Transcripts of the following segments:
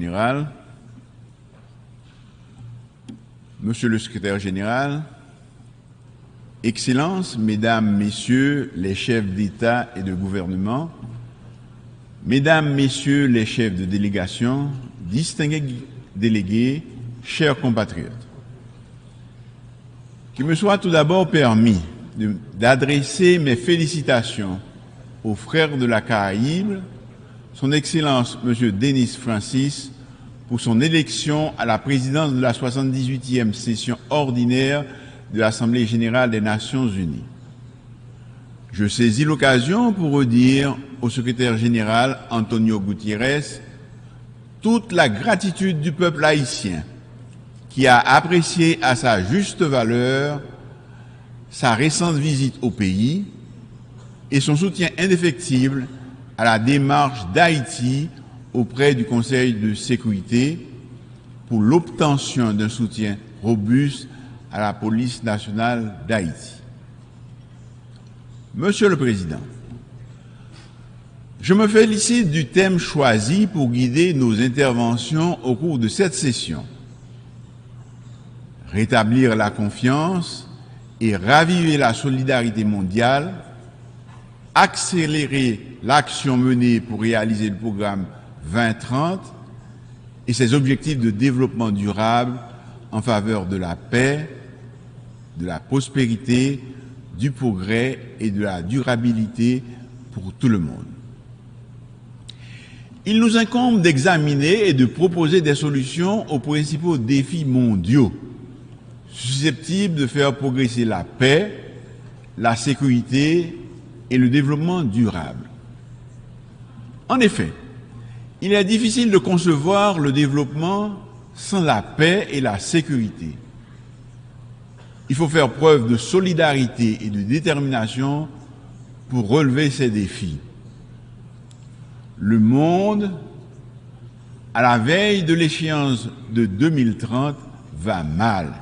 général, Monsieur le secrétaire général, Excellences, Mesdames, Messieurs les chefs d'État et de gouvernement, Mesdames, Messieurs les chefs de délégation, distingués délégués, chers compatriotes, qu'il me soit tout d'abord permis d'adresser mes félicitations aux frères de la Caraïbe, Son Excellence M. Denis Francis, pour son élection à la présidence de la 78e session ordinaire de l'Assemblée générale des Nations unies. Je saisis l'occasion pour redire au secrétaire général Antonio Gutiérrez toute la gratitude du peuple haïtien qui a apprécié à sa juste valeur sa récente visite au pays et son soutien indéfectible à la démarche d'Haïti auprès du Conseil de sécurité pour l'obtention d'un soutien robuste à la police nationale d'Haïti. Monsieur le Président, je me félicite du thème choisi pour guider nos interventions au cours de cette session. Rétablir la confiance et raviver la solidarité mondiale, accélérer l'action menée pour réaliser le programme 2030 et ses objectifs de développement durable en faveur de la paix, de la prospérité, du progrès et de la durabilité pour tout le monde. Il nous incombe d'examiner et de proposer des solutions aux principaux défis mondiaux susceptibles de faire progresser la paix, la sécurité et le développement durable. En effet, il est difficile de concevoir le développement sans la paix et la sécurité. Il faut faire preuve de solidarité et de détermination pour relever ces défis. Le monde, à la veille de l'échéance de 2030, va mal.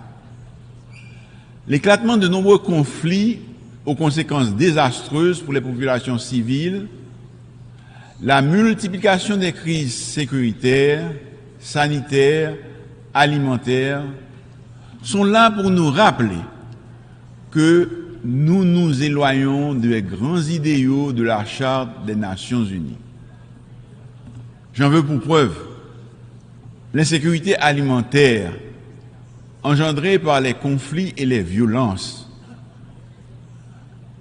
L'éclatement de nombreux conflits aux conséquences désastreuses pour les populations civiles, la multiplication des crises sécuritaires, sanitaires, alimentaires, sont là pour nous rappeler que nous nous éloignons des grands idéaux de la Charte des Nations unies. J'en veux pour preuve l'insécurité alimentaire engendrée par les conflits et les violences.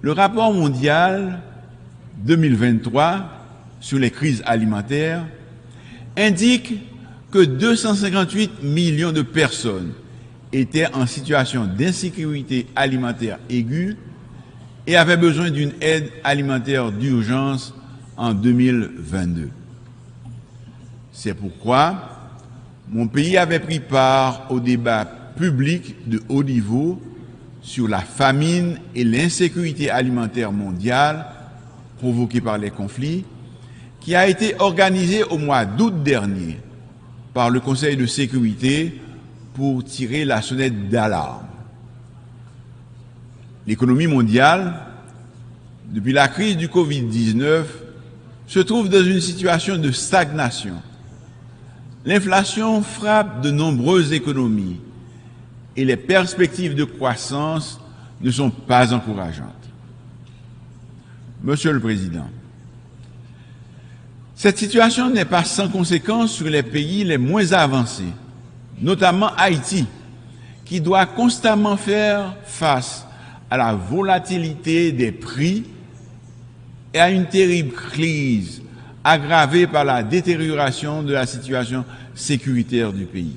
Le rapport mondial 2023 sur les crises alimentaires indique que 258 millions de personnes étaient en situation d'insécurité alimentaire aiguë et avaient besoin d'une aide alimentaire d'urgence en 2022. C'est pourquoi mon pays avait pris part au débat public de haut niveau sur la famine et l'insécurité alimentaire mondiale provoquée par les conflits, qui a été organisé au mois d'août dernier par le Conseil de sécurité pour tirer la sonnette d'alarme. L'économie mondiale, depuis la crise du Covid-19, se trouve dans une situation de stagnation. L'inflation frappe de nombreuses économies et les perspectives de croissance ne sont pas encourageantes. Monsieur le Président, cette situation n'est pas sans conséquence sur les pays les moins avancés, notamment Haïti, qui doit constamment faire face à la volatilité des prix et à une terrible crise aggravée par la détérioration de la situation sécuritaire du pays.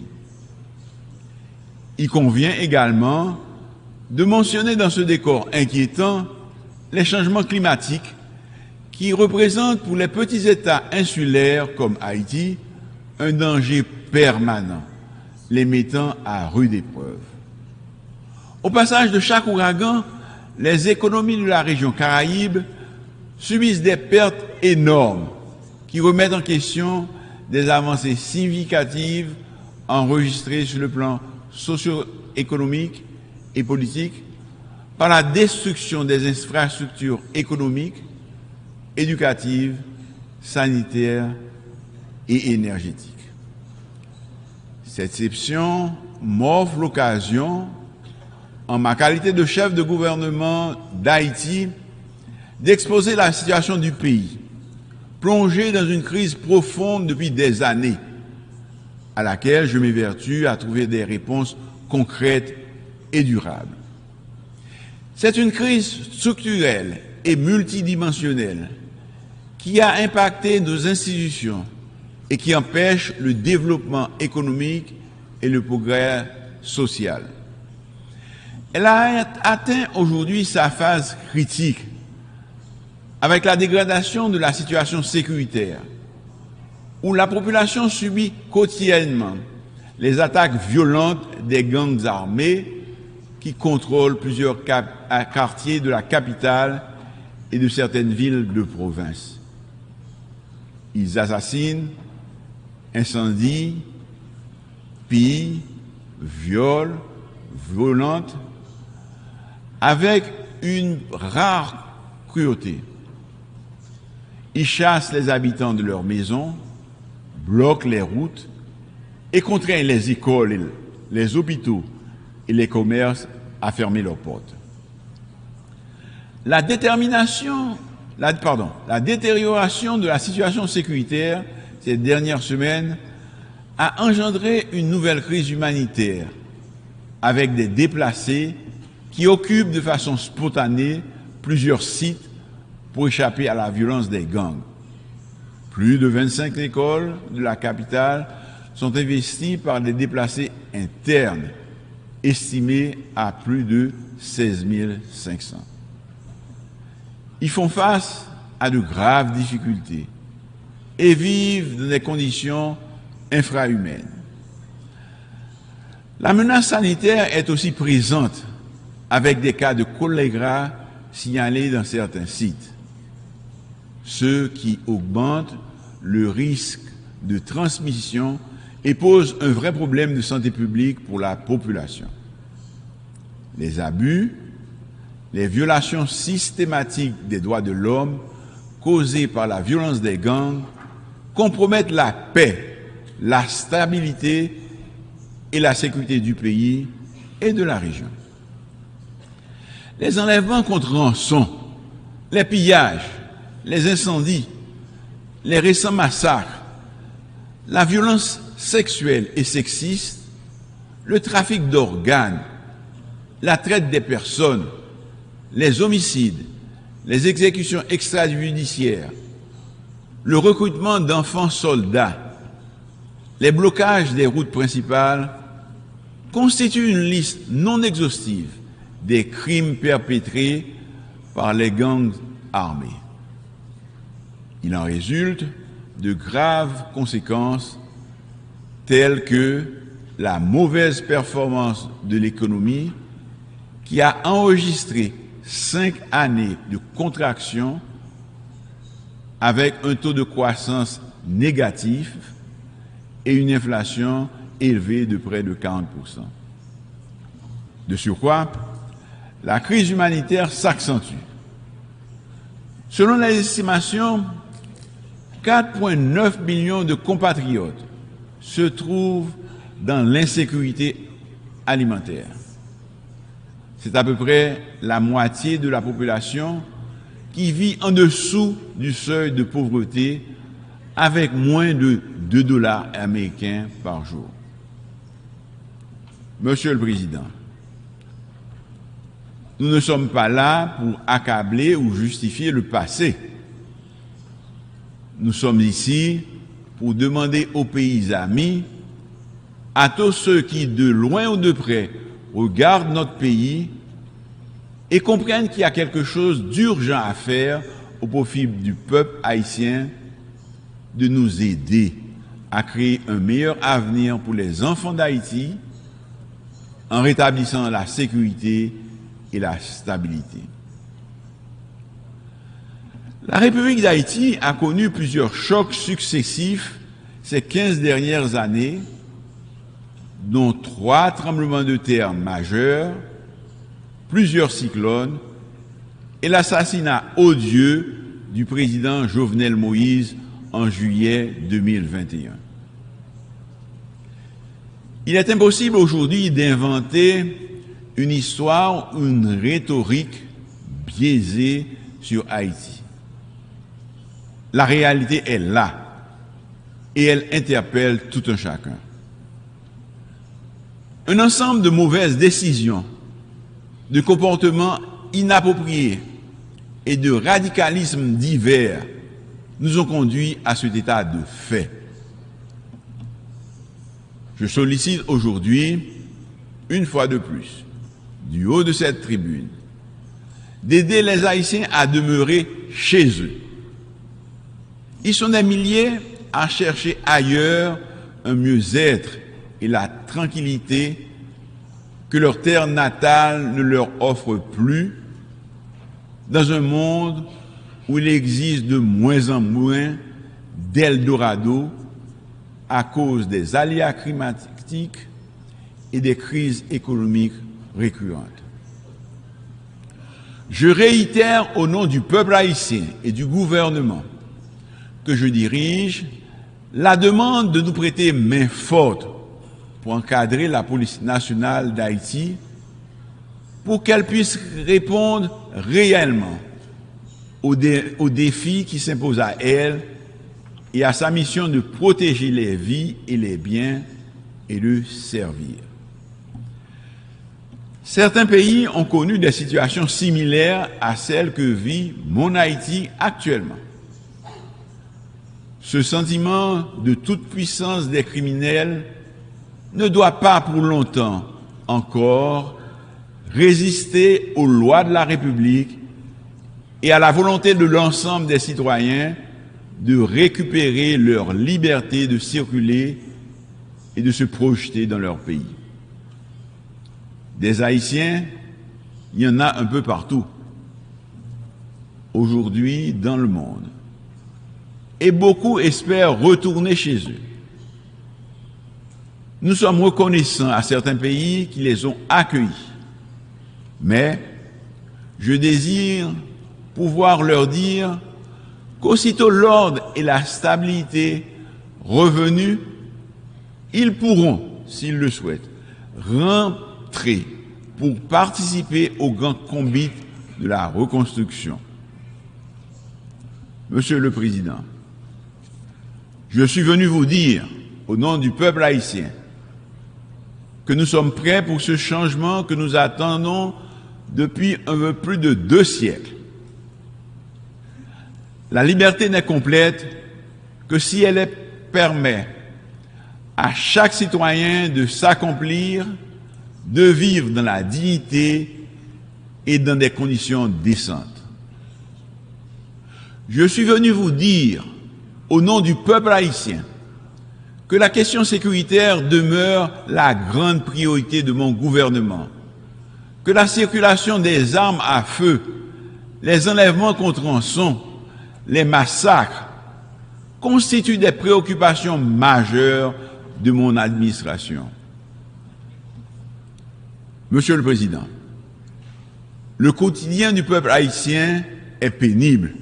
Il convient également de mentionner dans ce décor inquiétant les changements climatiques qui représentent pour les petits États insulaires comme Haïti un danger permanent, les mettant à rude épreuve. Au passage de chaque ouragan, les économies de la région Caraïbe subissent des pertes énormes qui remettent en question des avancées significatives enregistrées sur le plan socio-économique et politique par la destruction des infrastructures économiques, éducatives, sanitaires et énergétiques. Cette exception m'offre l'occasion, en ma qualité de chef de gouvernement d'Haïti, d'exposer la situation du pays, plongé dans une crise profonde depuis des années, à laquelle je m'évertue à trouver des réponses concrètes et durables. C'est une crise structurelle et multidimensionnelle qui a impacté nos institutions et qui empêche le développement économique et le progrès social. Elle a atteint aujourd'hui sa phase critique avec la dégradation de la situation sécuritaire, où la population subit quotidiennement les attaques violentes des gangs armés qui contrôlent plusieurs quartiers de la capitale et de certaines villes de province. Ils assassinent, incendient, pillent, violent, violentent, avec une rare cruauté. Ils chassent les habitants de leurs maisons, bloquent les routes et contraignent les écoles, les hôpitaux et les commerces à fermer leurs portes. La détérioration de la situation sécuritaire ces dernières semaines a engendré une nouvelle crise humanitaire avec des déplacés qui occupent de façon spontanée plusieurs sites pour échapper à la violence des gangs. Plus de 25 écoles de la capitale sont investies par des déplacés internes, estimés à plus de 16 500. Ils font face à de graves difficultés et vivent dans des conditions infrahumaines. La menace sanitaire est aussi présente avec des cas de choléra signalés dans certains sites, ce qui augmente le risque de transmission et pose un vrai problème de santé publique pour la population. Les abus, les violations systématiques des droits de l'homme causées par la violence des gangs compromettent la paix, la stabilité et la sécurité du pays et de la région. Les enlèvements contre rançon, les pillages, les incendies, les récents massacres, la violence sexuelle et sexiste, le trafic d'organes, la traite des personnes, les homicides, les exécutions extrajudiciaires, le recrutement d'enfants soldats, les blocages des routes principales constituent une liste non exhaustive des crimes perpétrés par les gangs armés. Il en résulte de graves conséquences telles que la mauvaise performance de l'économie qui a enregistré 5 années de contraction avec un taux de croissance négatif et une inflation élevée de près de 40%. De surcroît, la crise humanitaire s'accentue. Selon les estimations, 4,9 millions de compatriotes se trouvent dans l'insécurité alimentaire. C'est à peu près la moitié de la population qui vit en dessous du seuil de pauvreté avec moins de $2 américains par jour. Monsieur le Président, nous ne sommes pas là pour accabler ou justifier le passé. Nous sommes ici pour demander aux pays amis, à tous ceux qui, de loin ou de près, regardent notre pays et comprennent qu'il y a quelque chose d'urgent à faire au profit du peuple haïtien, de nous aider à créer un meilleur avenir pour les enfants d'Haïti en rétablissant la sécurité et la stabilité. La République d'Haïti a connu plusieurs chocs successifs ces 15 dernières années, dont 3 tremblements de terre majeurs, plusieurs cyclones et l'assassinat odieux du président Jovenel Moïse en juillet 2021. Il est impossible aujourd'hui d'inventer une histoire ou une rhétorique biaisée sur Haïti. La réalité est là et elle interpelle tout un chacun. Un ensemble de mauvaises décisions, de comportements inappropriés et de radicalismes divers nous ont conduits à cet état de fait. Je sollicite aujourd'hui, une fois de plus, du haut de cette tribune, d'aider les Haïtiens à demeurer chez eux. Ils sont des milliers à chercher ailleurs un mieux-être et la tranquillité que leur terre natale ne leur offre plus, dans un monde où il existe de moins en moins d'Eldorado à cause des aléas climatiques et des crises économiques récurrentes. Je réitère au nom du peuple haïtien et du gouvernement que je dirige la demande de nous prêter main forte pour encadrer la police nationale d'Haïti pour qu'elle puisse répondre réellement aux défis qui s'imposent à elle et à sa mission de protéger les vies et les biens et de servir. Certains pays ont connu des situations similaires à celles que vit mon Haïti actuellement. Ce sentiment de toute puissance des criminels ne doit pas pour longtemps encore résister aux lois de la République et à la volonté de l'ensemble des citoyens de récupérer leur liberté de circuler et de se projeter dans leur pays. Des Haïtiens, il y en a un peu partout, aujourd'hui dans le monde. Et beaucoup espèrent retourner chez eux. Nous sommes reconnaissants à certains pays qui les ont accueillis. Mais je désire pouvoir leur dire qu'aussitôt l'ordre et la stabilité revenus, ils pourront, s'ils le souhaitent, rentrer pour participer au grand combat de la reconstruction. Monsieur le Président, je suis venu vous dire, au nom du peuple haïtien, que nous sommes prêts pour ce changement que nous attendons depuis un peu plus de 2 siècles. La liberté n'est complète que si elle permet à chaque citoyen de s'accomplir, de vivre dans la dignité et dans des conditions décentes. Je suis venu vous dire, au nom du peuple haïtien, que la question sécuritaire demeure la grande priorité de mon gouvernement, que la circulation des armes à feu, les enlèvements contre rançon, les massacres constituent des préoccupations majeures de mon administration. Monsieur le Président, le quotidien du peuple haïtien est pénible.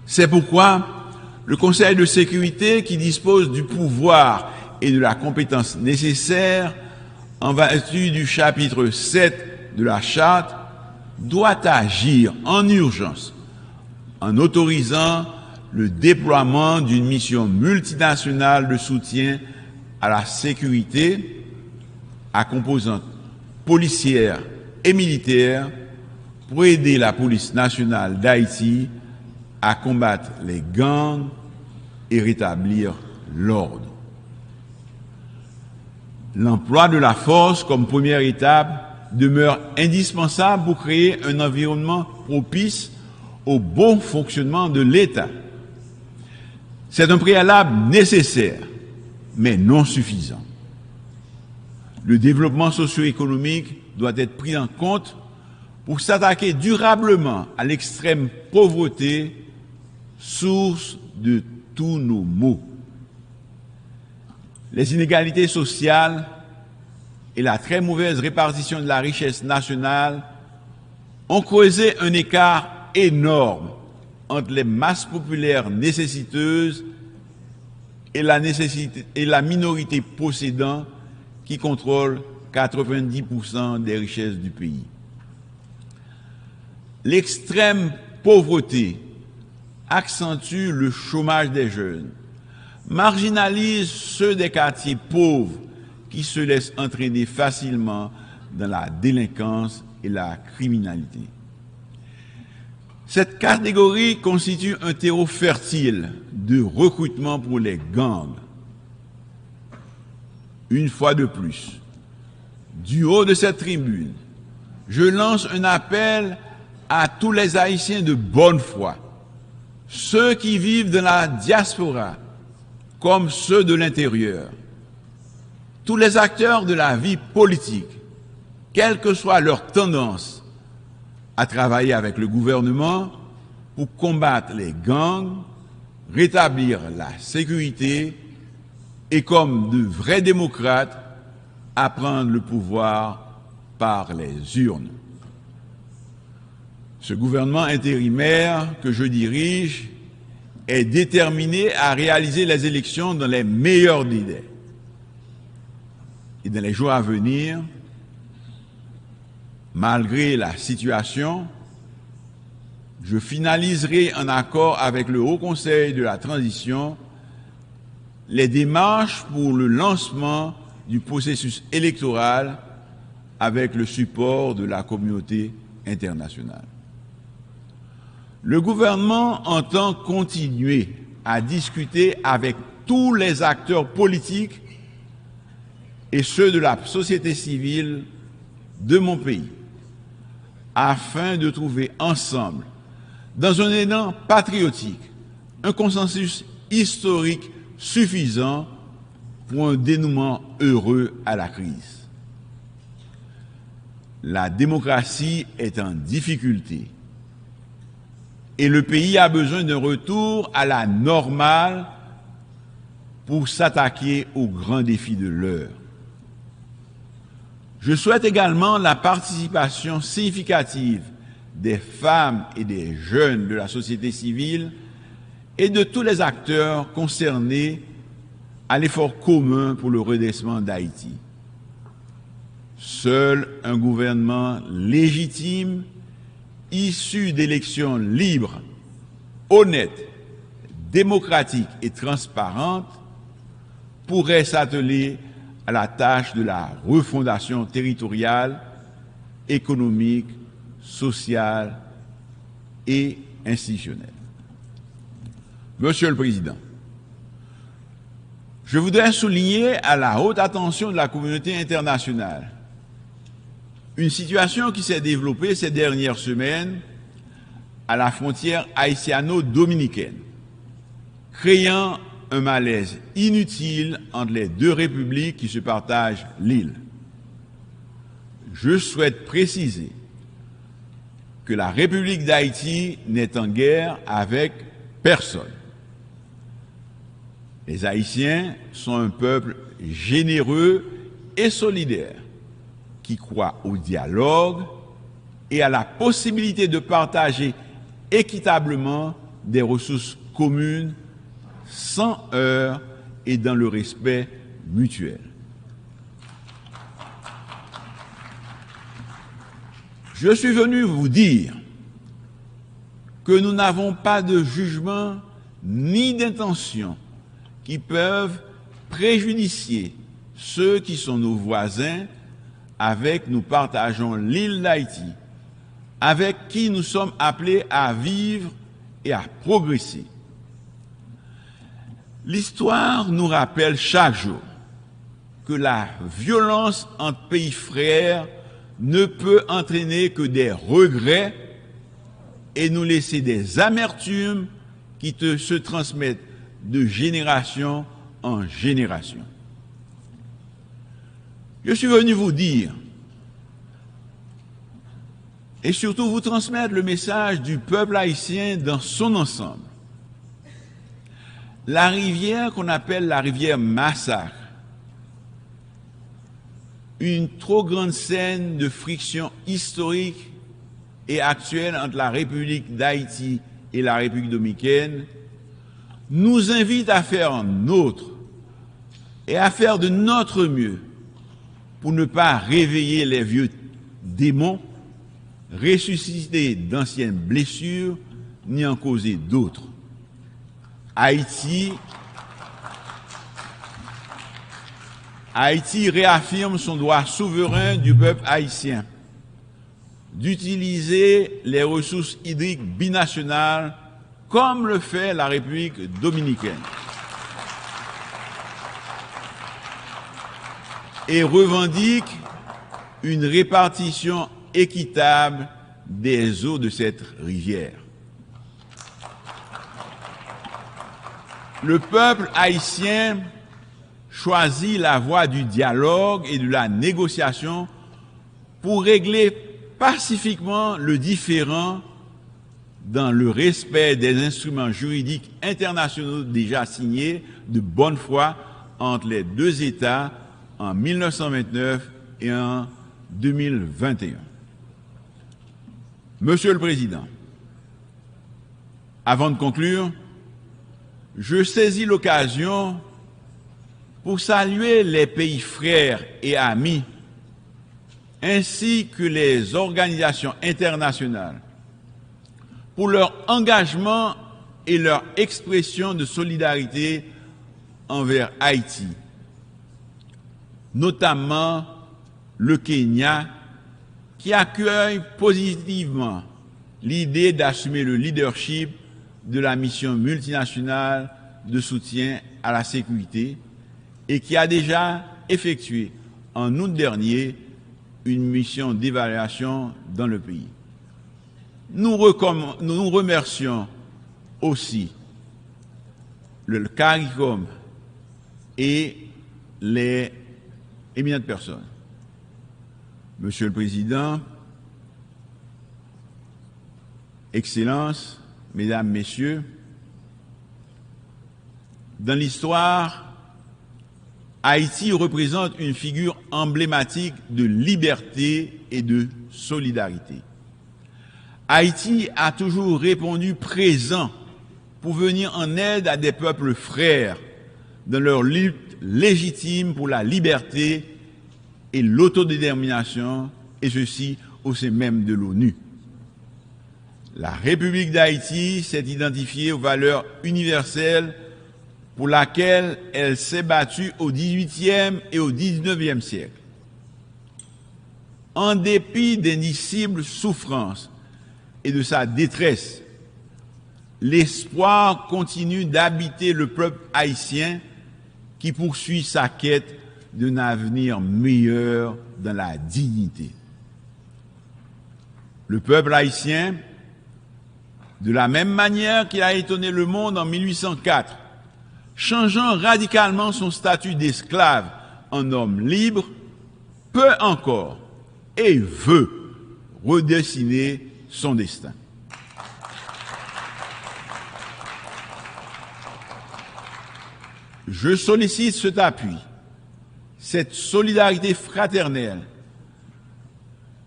C'est pourquoi le Conseil de sécurité, qui dispose du pouvoir et de la compétence nécessaires en vertu du chapitre 7 de la Charte, doit agir en urgence en autorisant le déploiement d'une mission multinationale de soutien à la sécurité à composante policière et militaire pour aider la police nationale d'Haïti à combattre les gangs et rétablir l'ordre. L'emploi de la force comme première étape demeure indispensable pour créer un environnement propice au bon fonctionnement de l'État. C'est un préalable nécessaire, mais non suffisant. Le développement socio-économique doit être pris en compte pour s'attaquer durablement à l'extrême pauvreté, source de tous nos maux. Les inégalités sociales et la très mauvaise répartition de la richesse nationale ont creusé un écart énorme entre les masses populaires nécessiteuses et la minorité possédant qui contrôle 90% des richesses du pays. L'extrême pauvreté accentue le chômage des jeunes, marginalise ceux des quartiers pauvres qui se laissent entraîner facilement dans la délinquance et la criminalité. Cette catégorie constitue un terreau fertile de recrutement pour les gangs. Une fois de plus, du haut de cette tribune, je lance un appel à tous les Haïtiens de bonne foi, ceux qui vivent dans la diaspora comme ceux de l'intérieur, tous les acteurs de la vie politique, quelle que soit leur tendance, à travailler avec le gouvernement pour combattre les gangs, rétablir la sécurité et, comme de vrais démocrates, à prendre le pouvoir par les urnes. Ce gouvernement intérimaire que je dirige est déterminé à réaliser les élections dans les meilleurs délais. Et dans les jours à venir, malgré la situation, je finaliserai en accord avec le Haut Conseil de la Transition les démarches pour le lancement du processus électoral avec le support de la communauté internationale. Le gouvernement entend continuer à discuter avec tous les acteurs politiques et ceux de la société civile de mon pays, afin de trouver ensemble, dans un élan patriotique, un consensus historique suffisant pour un dénouement heureux à la crise. La démocratie est en difficulté et le pays a besoin d'un retour à la normale pour s'attaquer aux grands défis de l'heure. Je souhaite également la participation significative des femmes et des jeunes de la société civile et de tous les acteurs concernés à l'effort commun pour le redressement d'Haïti. Seul un gouvernement légitime, issu d'élections libres, honnêtes, démocratiques et transparentes, pourrait s'atteler à la tâche de la refondation territoriale, économique, sociale et institutionnelle. Monsieur le Président, je voudrais souligner à la haute attention de la communauté internationale une situation qui s'est développée ces dernières semaines à la frontière haïtiano-dominicaine, créant un malaise inutile entre les deux républiques qui se partagent l'île. Je souhaite préciser que la République d'Haïti n'est en guerre avec personne. Les Haïtiens sont un peuple généreux et solidaire qui croit au dialogue et à la possibilité de partager équitablement des ressources communes sans heurts et dans le respect mutuel. Je suis venu vous dire que nous n'avons pas de jugement ni d'intention qui peuvent préjudicier ceux qui sont nos voisins, avec nous partageons l'île d'Haïti, avec qui nous sommes appelés à vivre et à progresser. L'histoire nous rappelle chaque jour que la violence entre pays frères ne peut entraîner que des regrets et nous laisser des amertumes qui se transmettent de génération en génération. Je suis venu vous dire et surtout vous transmettre le message du peuple haïtien dans son ensemble. La rivière qu'on appelle la rivière Massacre, une trop grande scène de friction historique et actuelle entre la République d'Haïti et la République dominicaine, nous invite à faire nôtre et à faire de notre mieux pour ne pas réveiller les vieux démons, ressusciter d'anciennes blessures, ni en causer d'autres. Haïti réaffirme son droit souverain du peuple haïtien d'utiliser les ressources hydriques binationales comme le fait la République dominicaine et revendique une répartition équitable des eaux de cette rivière. Le peuple haïtien choisit la voie du dialogue et de la négociation pour régler pacifiquement le différend dans le respect des instruments juridiques internationaux déjà signés de bonne foi entre les deux États en 1929 et en 2021. Monsieur le Président, avant de conclure, je saisis l'occasion pour saluer les pays frères et amis ainsi que les organisations internationales pour leur engagement et leur expression de solidarité envers Haïti, notamment le Kenya, qui accueille positivement l'idée d'assumer le leadership de la mission multinationale de soutien à la sécurité et qui a déjà effectué en août dernier une mission d'évaluation dans le pays. Nous remercions aussi le CARICOM et les éminentes personnes. Monsieur le Président, Excellences, Mesdames, Messieurs, dans l'histoire, Haïti représente une figure emblématique de liberté et de solidarité. Haïti a toujours répondu présent pour venir en aide à des peuples frères dans leur lutte légitime pour la liberté et l'autodétermination, et ceci au sein même de l'ONU. La République d'Haïti s'est identifiée aux valeurs universelles pour laquelle elle s'est battue au XVIIIe et au XIXe siècle. En dépit d'indicibles souffrances et de sa détresse, l'espoir continue d'habiter le peuple haïtien qui poursuit sa quête d'un avenir meilleur dans la dignité. Le peuple haïtien, de la même manière qu'il a étonné le monde en 1804, changeant radicalement son statut d'esclave en homme libre, peut encore et veut redessiner son destin. Je sollicite cet appui, cette solidarité fraternelle,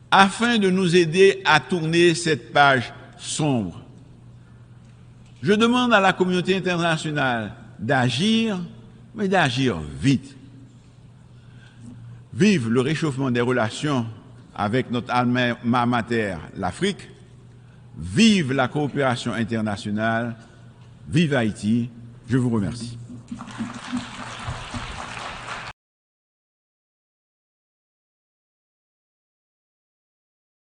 afin de nous aider à tourner cette page sombre. Je demande à la communauté internationale d'agir, mais d'agir vite. Vive le réchauffement des relations avec notre alma mater, l'Afrique. Vive la coopération internationale. Vive Haïti. Je vous remercie.